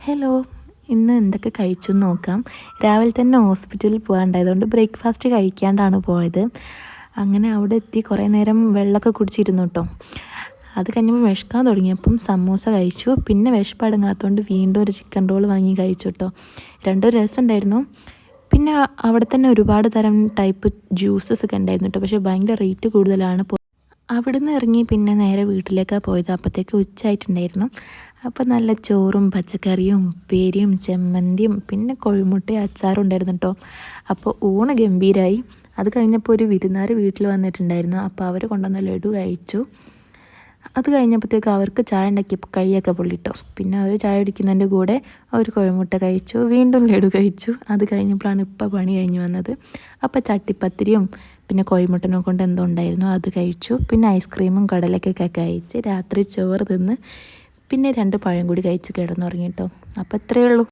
Hello, ഇന്ന് എന്തൊക്കെ കഴിച്ചു എന്ന് നോക്കാം. രാവിലെ തന്നെ ഹോസ്പിറ്റലിൽ പോകാണ്ടായതുകൊണ്ട് ബ്രേക്ക്ഫാസ്റ്റ് കഴിക്കാണ്ടാണ് പോയത്. അങ്ങനെ അവിടെ എത്തി കുറേ നേരം വെള്ളമൊക്കെ കുടിച്ചിരുന്നു കേട്ടോ. അത് കഴിഞ്ഞപ്പോൾ വിശക്കാൻ തുടങ്ങിയപ്പം സമൂസ കഴിച്ചു. പിന്നെ വിശപ്പടങ്ങാത്തതുകൊണ്ട് വീണ്ടും ഒരു ചിക്കൻ റോൾ വാങ്ങി കഴിച്ചു കേട്ടോ. രണ്ടും രസമുണ്ടായിരുന്നു. പിന്നെ അവിടെ തന്നെ ഒരുപാട് തരം ടൈപ്പ് ജ്യൂസസ് ഒക്കെ ഉണ്ടായിരുന്നു കേട്ടോ. പക്ഷേ ഭയങ്കര റേറ്റ് കൂടുതലാണ്. അവിടുന്ന് ഇറങ്ങി പിന്നെ നേരെ വീട്ടിലേക്കാണ് പോയത്. അപ്പോഴത്തേക്ക് ഉച്ചയായിട്ടുണ്ടായിരുന്നു. അപ്പോൾ നല്ല ചോറും പച്ചക്കറിയും ഉപ്പേരിയും ചമ്മന്തിയും പിന്നെ കോഴിമുട്ടയും അച്ചാറും ഉണ്ടായിരുന്നു കേട്ടോ. അപ്പോൾ ഊണ് ഗംഭീരമായി. അത് കഴിഞ്ഞപ്പോൾ ഒരു വിരുന്നുകാർ വീട്ടിൽ വന്നിട്ടുണ്ടായിരുന്നു. അപ്പോൾ അവർ കൊണ്ടുവന്ന ലഡു കഴിച്ചു. അത് കഴിഞ്ഞപ്പോഴത്തേക്ക് അവർക്ക് ചായ ഉണ്ടാക്കി കഴിയൊക്കെ പൊള്ളിട്ടോ. പിന്നെ അവർ ചായ കുടിക്കുന്നതിൻ്റെ കൂടെ ഒരു കോഴിമുട്ട കഴിച്ചു, വീണ്ടും ലഡു കഴിച്ചു. അത് കഴിഞ്ഞപ്പോഴാണ് ഇപ്പോൾ പണി കഴിഞ്ഞ് വന്നത്. അപ്പോൾ ചട്ടിപ്പത്തിരിയും പിന്നെ കോഴിമുട്ടനെ കൊണ്ട് എന്തോ ഉണ്ടായിരുന്നു അത് കഴിച്ചു. പിന്നെ ഐസ്ക്രീമും കടലക്കൊക്കെ കഴിച്ച് രാത്രി ചോറ് തിന്ന് പിന്നെ 2 പഴം കൂടി കഴിച്ച് കിടന്നുറങ്ങി കേട്ടോ. അപ്പോൾ ഇത്രയേ ഉള്ളൂ.